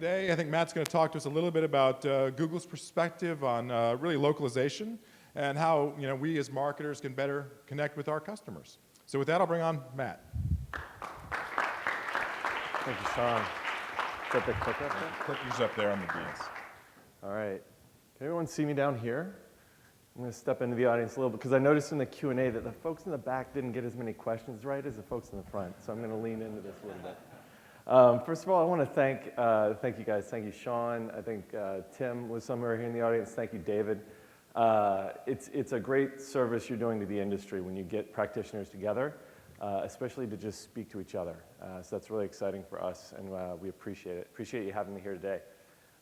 today I think Matt's going to talk to us a little bit about Google's perspective on really localization and how we as marketers can better connect with our customers. So with that, I'll bring on Matt. Thank you, Sean. Is that the clicker up there? Clicker's up there on the beans. All right. Can everyone see me down here? I'm going to step into the audience a little bit because I noticed in the Q&A that the folks in the back didn't get as many questions right as the folks in the front, so I'm going to lean into this a little bit. First of all, I want to thank you guys. Thank you, Sean. I think Tim was somewhere here in the audience. Thank you, David. It's a great service you're doing to the industry when you get practitioners together, especially to just speak to each other. So that's really exciting for us, and we appreciate it. Appreciate you having me here today.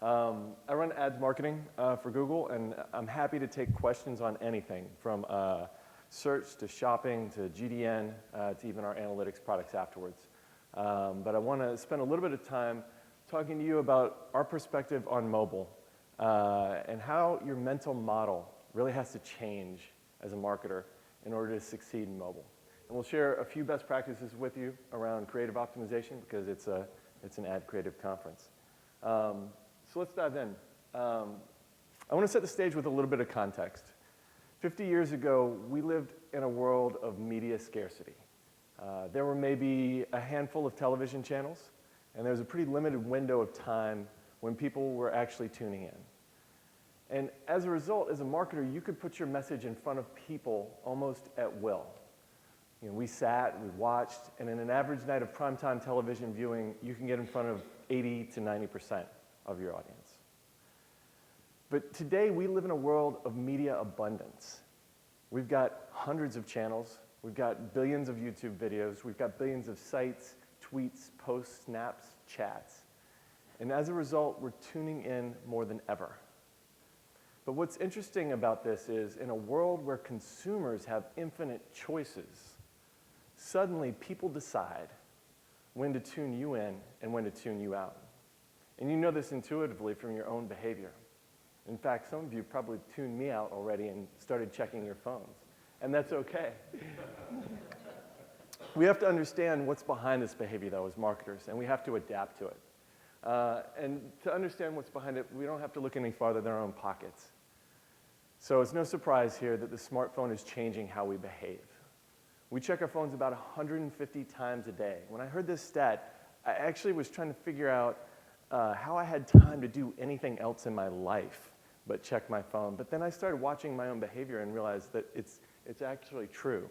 I run ads marketing for Google, and I'm happy to take questions on anything from search to shopping to GDN to even our analytics products afterwards. But I want to spend a little bit of time talking to you about our perspective on mobile and how your mental model really has to change as a marketer in order to succeed in mobile. And we'll share a few best practices with you around creative optimization because it's an ad creative conference. So let's dive in. I want to set the stage with a little bit of context. 50 years ago, we lived in a world of media scarcity. There were maybe a handful of television channels, and there was a pretty limited window of time when people were actually tuning in. And as a result, as a marketer, you could put your message in front of people almost at will. We sat, we watched, and in an average night of primetime television viewing, you can get in front of 80 to 90% of your audience. But today, we live in a world of media abundance. We've got hundreds of channels. We've got billions of YouTube videos. We've got billions of sites, tweets, posts, snaps, chats. And as a result, we're tuning in more than ever. But what's interesting about this is, in a world where consumers have infinite choices, suddenly people decide when to tune you in and when to tune you out. And you know this intuitively from your own behavior. In fact, some of you probably tuned me out already and started checking your phones. And that's okay. We have to understand what's behind this behavior, though, as marketers, and we have to adapt to it. And to understand what's behind it, we don't have to look any farther than our own pockets. So it's no surprise here that the smartphone is changing how we behave. We check our phones about 150 times a day. When I heard this stat, I actually was trying to figure out how I had time to do anything else in my life but check my phone. But then I started watching my own behavior and realized that it's actually true.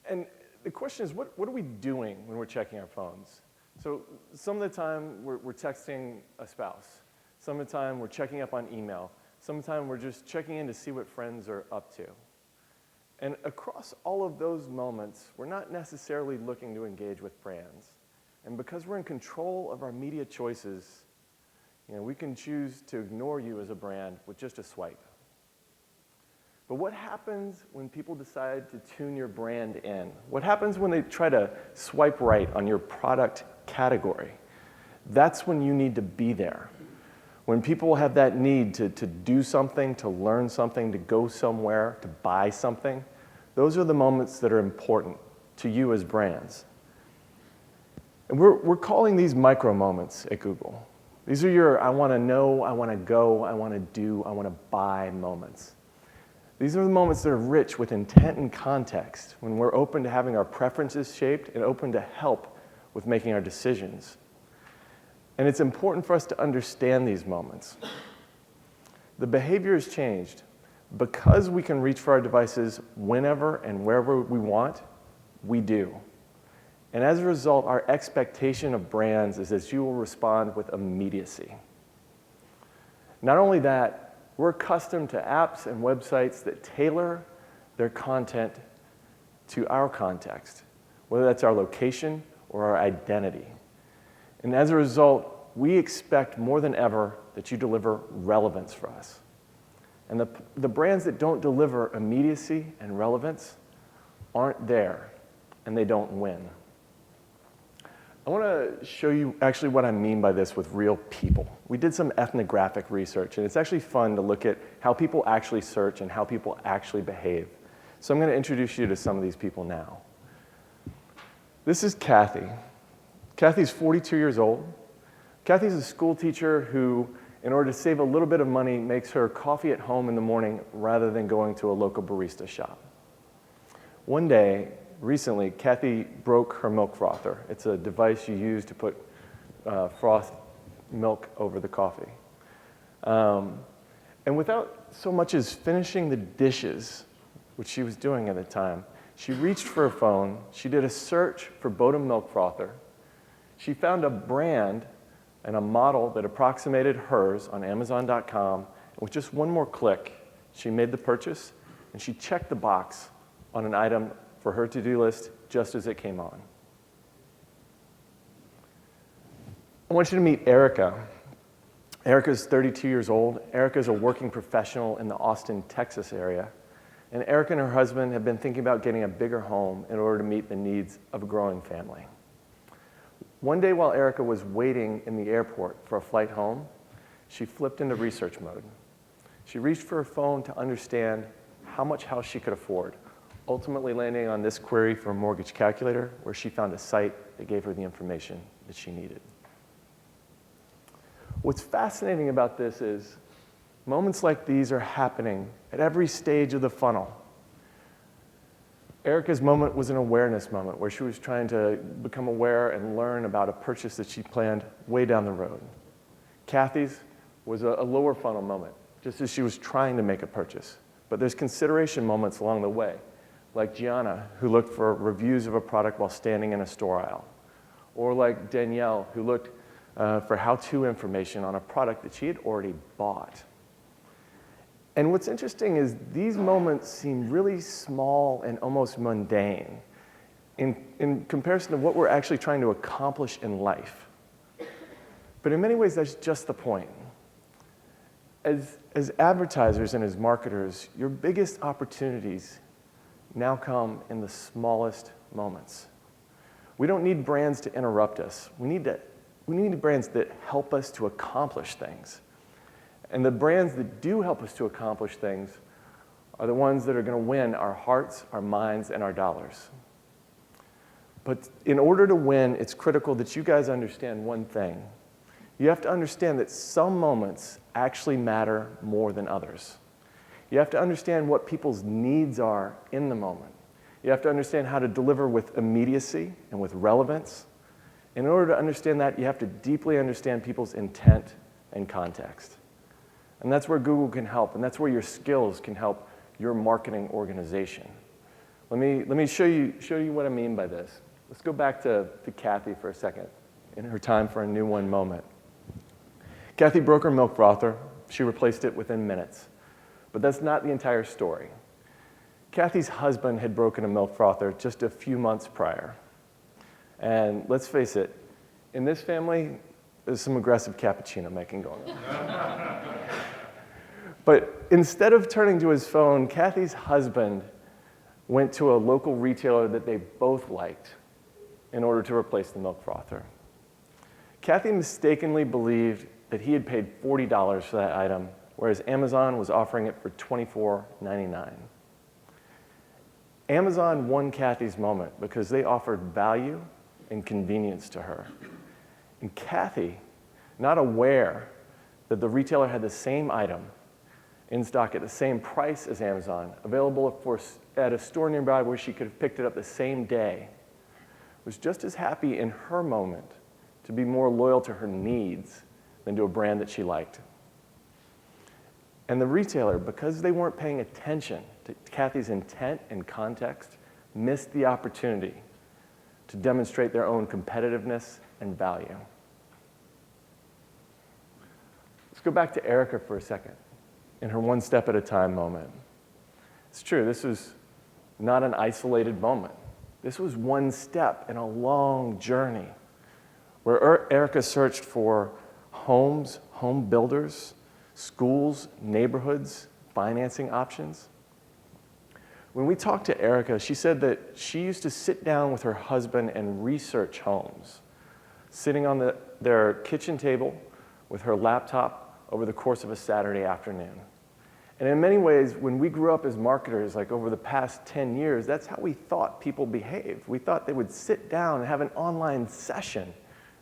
And the question is, what are we doing when we're checking our phones? So some of the time, we're texting a spouse. Some of the time, we're checking up on email. Some of the time, we're just checking in to see what friends are up to. And across all of those moments, we're not necessarily looking to engage with brands. And because we're in control of our media choices, we can choose to ignore you as a brand with just a swipe. But what happens when people decide to tune your brand in? What happens when they try to swipe right on your product category? That's when you need to be there. When people have that need to do something, to learn something, to go somewhere, to buy something, those are the moments that are important to you as brands. And we're calling these micro moments at Google. These are your I want to know, I want to go, I want to do, I want to buy moments. These are the moments that are rich with intent and context, when we're open to having our preferences shaped and open to help with making our decisions. And it's important for us to understand these moments. The behavior has changed. Because we can reach for our devices whenever and wherever we want, we do. And as a result, our expectation of brands is that you will respond with immediacy. Not only that, we're accustomed to apps and websites that tailor their content to our context, whether that's our location or our identity. And as a result, we expect more than ever that you deliver relevance for us. And the brands that don't deliver immediacy and relevance aren't there, and they don't win. I want to show you actually what I mean by this with real people. We did some ethnographic research, and it's actually fun to look at how people actually search and how people actually behave. So I'm going to introduce you to some of these people now. This is Kathy. Kathy's 42 years old. Kathy's a school teacher who, in order to save a little bit of money, makes her coffee at home in the morning rather than going to a local barista shop. One day, recently, Kathy broke her milk frother. It's a device you use to put froth milk over the coffee. And without so much as finishing the dishes, which she was doing at the time, she reached for her phone, she did a search for Bodum milk frother, she found a brand and a model that approximated hers on Amazon.com, and with just one more click, she made the purchase, and she checked the box on an item for her to-do list just as it came on. I want you to meet Erica. Erica's 32 years old. Erica's a working professional in the Austin, Texas area. And Erica and her husband have been thinking about getting a bigger home in order to meet the needs of a growing family. One day while Erica was waiting in the airport for a flight home, she flipped into research mode. She reached for her phone to understand how much house she could afford, ultimately landing on this query for a mortgage calculator, where she found a site that gave her the information that she needed. What's fascinating about this is moments like these are happening at every stage of the funnel. Erica's moment was an awareness moment where she was trying to become aware and learn about a purchase that she planned way down the road. Kathy's was a lower funnel moment, just as she was trying to make a purchase. But there's consideration moments along the way, like Gianna, who looked for reviews of a product while standing in a store aisle, or like Danielle, who looked for how-to information on a product that she had already bought. And what's interesting is these moments seem really small and almost mundane in comparison to what we're actually trying to accomplish in life. But in many ways, that's just the point. As advertisers and as marketers, your biggest opportunities now come in the smallest moments. We don't need brands to interrupt us. We need brands that help us to accomplish things. And the brands that do help us to accomplish things are the ones that are going to win our hearts, our minds, and our dollars. But in order to win, it's critical that you guys understand one thing. You have to understand that some moments actually matter more than others. You have to understand what people's needs are in the moment. You have to understand how to deliver with immediacy and with relevance. In order to understand that, you have to deeply understand people's intent and context. And that's where Google can help, and that's where your skills can help your marketing organization. Let me show you what I mean by this. Let's go back to Kathy for a second in her time for a new one moment. Kathy broke her milk frother. She replaced it within minutes. But that's not the entire story. Kathy's husband had broken a milk frother just a few months prior. And let's face it, in this family, there's some aggressive cappuccino making going on. But instead of turning to his phone, Kathy's husband went to a local retailer that they both liked in order to replace the milk frother. Kathy mistakenly believed that he had paid $40 for that item, whereas Amazon was offering it for $24.99. Amazon won Kathy's moment because they offered value and convenience to her. And Kathy, not aware that the retailer had the same item in stock at the same price as Amazon, available at a store nearby where she could have picked it up the same day, was just as happy in her moment to be more loyal to her needs than to a brand that she liked. And the retailer, because they weren't paying attention to Kathy's intent and context, missed the opportunity to demonstrate their own competitiveness and value. Let's go back to Erica for a second in her one step at a time moment. It's true, this was not an isolated moment. This was one step in a long journey where Erica searched for homes, home builders, schools, neighborhoods, financing options. When we talked to Erica, she said that she used to sit down with her husband and research homes, sitting on their kitchen table with her laptop over the course of a Saturday afternoon. And in many ways, when we grew up as marketers, like over the past 10 years, that's how we thought people behaved. We thought they would sit down and have an online session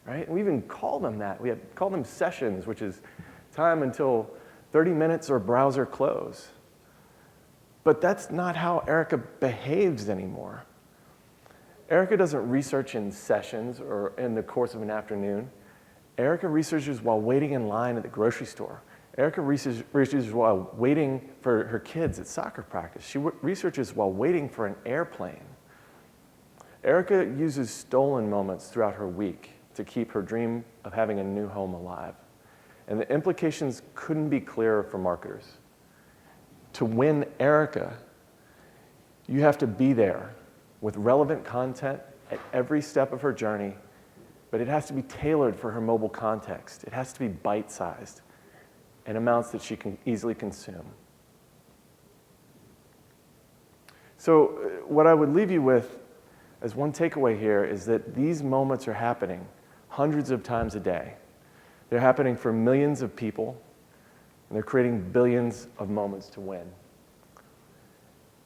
right? We even call them that. We call them sessions, which is time until 30 minutes or browser close. But that's not how Erica behaves anymore. Erica doesn't research in sessions or in the course of an afternoon. Erica researches while waiting in line at the grocery store. Erica researches while waiting for her kids at soccer practice. She researches while waiting for an airplane. Erica uses stolen moments throughout her week to keep her dream of having a new home alive. And the implications couldn't be clearer for marketers. To win Erica, you have to be there with relevant content at every step of her journey, but it has to be tailored for her mobile context. It has to be bite-sized and amounts that she can easily consume. So what I would leave you with as one takeaway here is that these moments are happening hundreds of times a day. They're happening for millions of people, and they're creating billions of moments to win.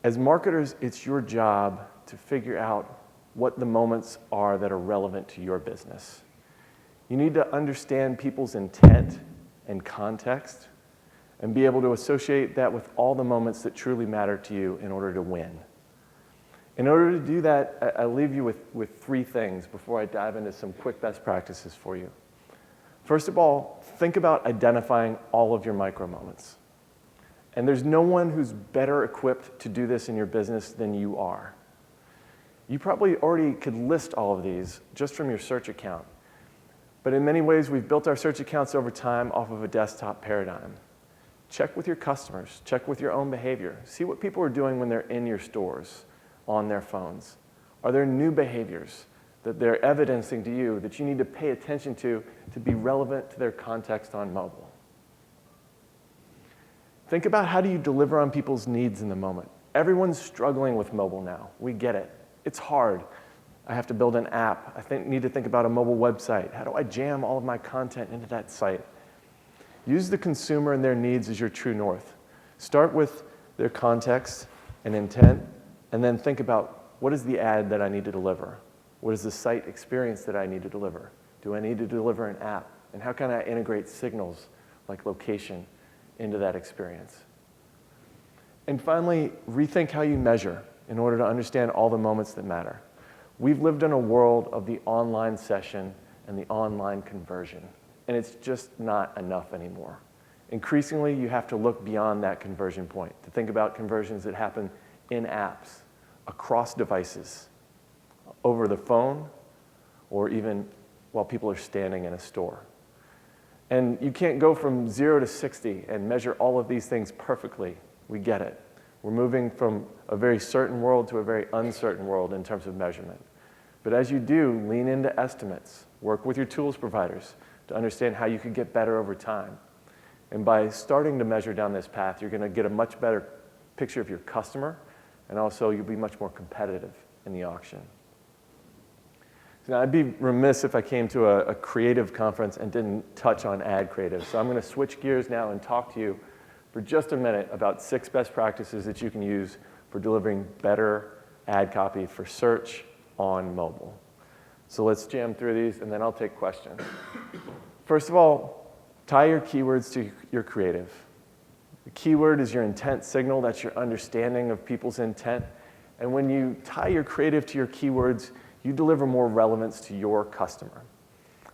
As marketers, it's your job to figure out what the moments are that are relevant to your business. You need to understand people's intent and context and be able to associate that with all the moments that truly matter to you in order to win. In order to do that, I leave you with three things before I dive into some quick best practices for you. First of all, think about identifying all of your micro moments. And there's no one who's better equipped to do this in your business than you are. You probably already could list all of these just from your search account. But in many ways, we've built our search accounts over time off of a desktop paradigm. Check with your customers. Check with your own behavior. See what people are doing when they're in your stores on their phones. Are there new behaviors that they're evidencing to you that you need to pay attention to be relevant to their context on mobile? Think about how do you deliver on people's needs in the moment. Everyone's struggling with mobile now. We get it. It's hard. I have to build an app. I need to think about a mobile website. How do I jam all of my content into that site? Use the consumer and their needs as your true north. Start with their context and intent, and then think about what is the ad that I need to deliver? What is the site experience that I need to deliver? Do I need to deliver an app? And how can I integrate signals like location into that experience? And finally, rethink how you measure in order to understand all the moments that matter. We've lived in a world of the online session and the online conversion, and it's just not enough anymore. Increasingly, you have to look beyond that conversion point to think about conversions that happen in apps, across devices, over the phone, or even while people are standing in a store. And you can't go from 0 to 60 and measure all of these things perfectly. We get it. We're moving from a very certain world to a very uncertain world in terms of measurement. But as you do, lean into estimates. Work with your tools providers to understand how you could get better over time. And by starting to measure down this path, you're going to get a much better picture of your customer, and also you'll be much more competitive in the auction. Now, I'd be remiss if I came to a creative conference and didn't touch on ad creative. So I'm going to switch gears now and talk to you for just a minute about 6 best practices that you can use for delivering better ad copy for search on mobile. So let's jam through these, and then I'll take questions. First of all, tie your keywords to your creative. The keyword is your intent signal. That's your understanding of people's intent. And when you tie your creative to your keywords, you deliver more relevance to your customer.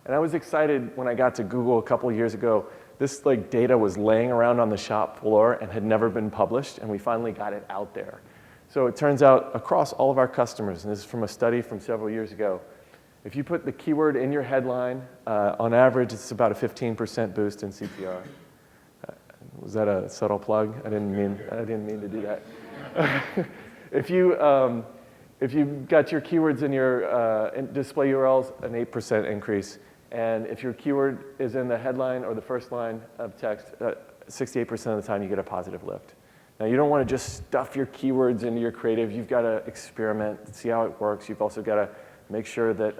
And I was excited when I got to Google a couple years ago. This data was laying around on the shop floor and had never been published, and we finally got it out there. So it turns out across all of our customers, and this is from a study from several years ago, if you put the keyword in your headline, on average, it's about a 15% boost in CTR. Was that a subtle plug? I didn't mean to do that. If you got your keywords in your display URLs, an 8% increase. And if your keyword is in the headline or the first line of text, 68% of the time you get a positive lift. Now, you don't want to just stuff your keywords into your creative. You've got to experiment, see how it works. You've also got to make sure that,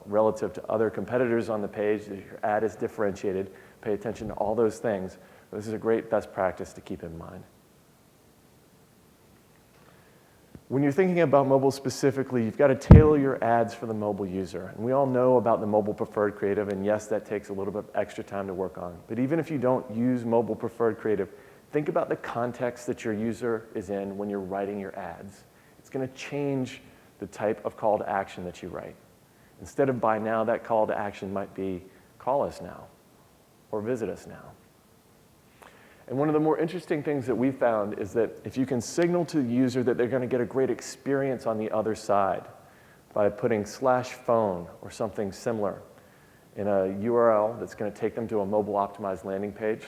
relative to other competitors on the page, that your ad is differentiated. Pay attention to all those things. This is a great best practice to keep in mind. When you're thinking about mobile specifically, you've got to tailor your ads for the mobile user. And we all know about the mobile preferred creative, and yes, that takes a little bit of extra time to work on. But even if you don't use mobile preferred creative, think about the context that your user is in when you're writing your ads. It's going to change the type of call to action that you write. Instead of buy now, that call to action might be call us now or visit us now. And one of the more interesting things that we found is that if you can signal to the user that they're going to get a great experience on the other side by putting /phone or something similar in a URL that's going to take them to a mobile optimized landing page,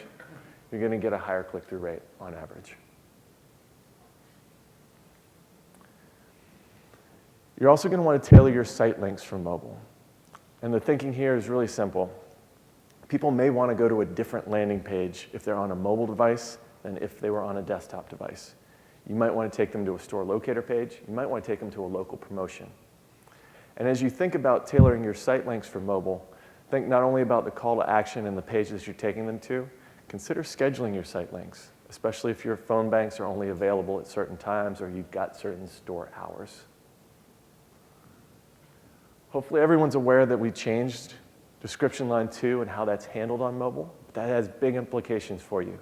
you're going to get a higher click-through rate on average. You're also going to want to tailor your site links for mobile. And the thinking here is really simple. People may want to go to a different landing page if they're on a mobile device than if they were on a desktop device. You might want to take them to a store locator page. You might want to take them to a local promotion. And as you think about tailoring your site links for mobile, think not only about the call to action and the pages you're taking them to, consider scheduling your site links, especially if your phone banks are only available at certain times or you've got certain store hours. Hopefully everyone's aware that we changed description line 2 and how that's handled on mobile. That has big implications for you.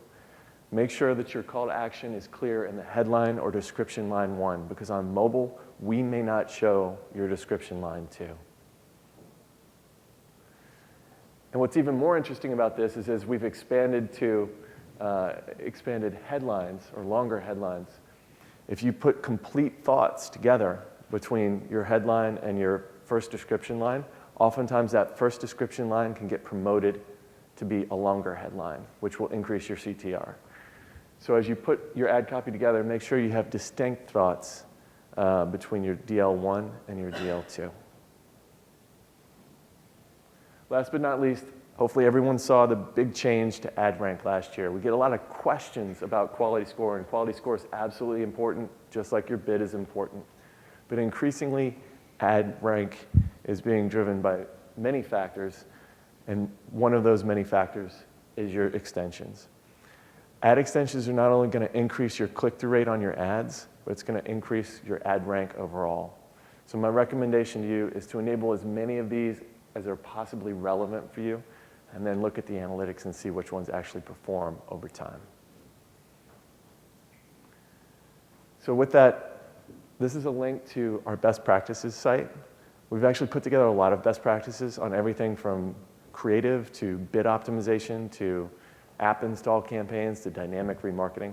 Make sure that your call to action is clear in the headline or description line 1, because on mobile, we may not show your description line 2. And what's even more interesting about this is as we've expanded headlines or longer headlines, if you put complete thoughts together between your headline and your first description line, oftentimes that first description line can get promoted to be a longer headline, which will increase your CTR. So as you put your ad copy together, make sure you have distinct thoughts between your DL1 and your DL2. Last but not least, hopefully everyone saw the big change to ad rank last year. We get a lot of questions about quality score, and quality score is absolutely important, just like your bid is important. But increasingly, ad rank is being driven by many factors, and one of those many factors is your extensions. Ad extensions are not only going to increase your click-through rate on your ads, but it's going to increase your ad rank overall. So my recommendation to you is to enable as many of these as are possibly relevant for you, and then look at the analytics and see which ones actually perform over time. So with that, this is a link to our best practices site. We've actually put together a lot of best practices on everything from creative to bid optimization to app install campaigns to dynamic remarketing.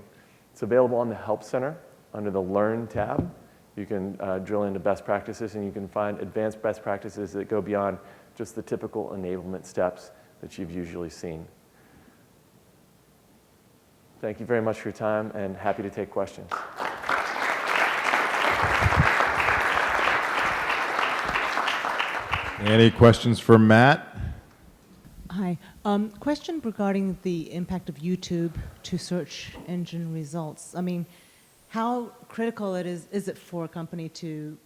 It's available on the Help Center under the Learn tab. You can drill into best practices, and you can find advanced best practices that go beyond just the typical enablement steps that you've usually seen. Thank you very much for your time, and happy to take questions. Any questions for Matt? Hi. Question regarding the impact of YouTube to search engine results. I mean, how critical is it for a company to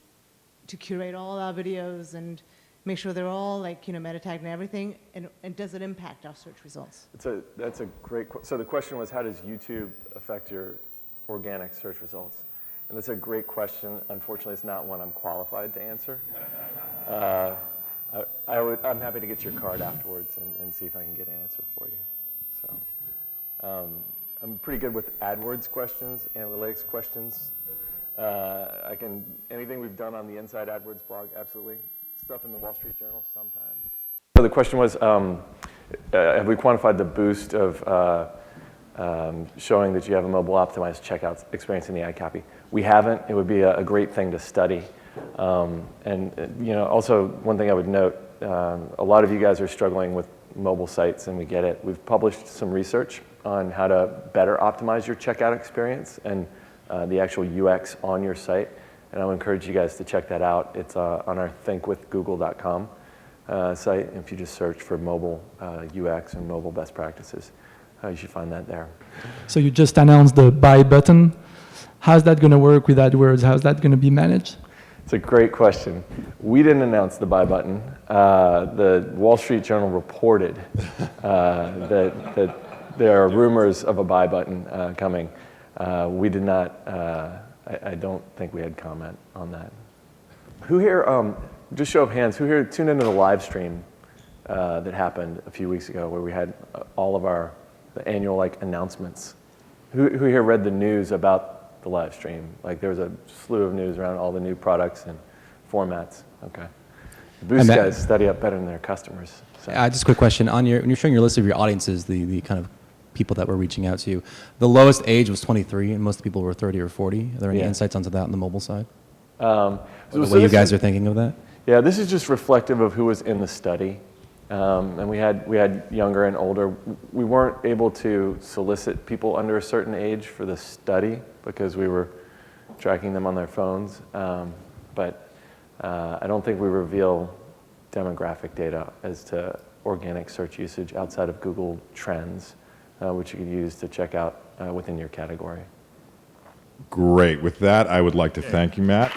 curate all our videos and make sure they're all meta tagged and everything, and does it impact our search results? That's a great question. So the question was, how does YouTube affect your organic search results? And that's a great question. Unfortunately, it's not one I'm qualified to answer. I'm happy to get your card afterwards and see if I can get an answer for you. So I'm pretty good with AdWords questions, analytics questions. Anything we've done on the Inside AdWords blog, absolutely. Stuff in the Wall Street Journal sometimes. So the question was, have we quantified the boost of showing that you have a mobile optimized checkout experience in the ad copy? We haven't. It would be a great thing to study. Also one thing I would note, a lot of you guys are struggling with mobile sites, and we get it. We've published some research on how to better optimize your checkout experience and the actual UX on your site, and I would encourage you guys to check that out. It's on our thinkwithgoogle.com site. If you just search for mobile UX and mobile best practices, you should find that there. So you just announced the buy button. How's that going to work with AdWords? How's that going to be managed? It's a great question. We didn't announce the buy button. The Wall Street Journal reported that there are rumors of a buy button coming. We did not I don't think we had comment on that. Who here, just show of hands, who here tuned into the live stream that happened a few weeks ago where we had all of the annual announcements? Who here read the news about the live stream? Like there was a slew of news around all the new products and formats. Okay. The Boost guys study up better than their customers. So. Just a quick question. When you're showing your list of your audiences, the kind of people that were reaching out to you, the lowest age was 23 and most people were 30 or 40. Are there any insights onto that on the mobile side? The way you guys are thinking of that? Yeah, this is just reflective of who was in the study. And we had younger and older. We weren't able to solicit people under a certain age for the study because we were tracking them on their phones. But I don't think we reveal demographic data as to organic search usage outside of Google Trends, which you can use to check out within your category. Great. With that, I would like to thank you, Matt.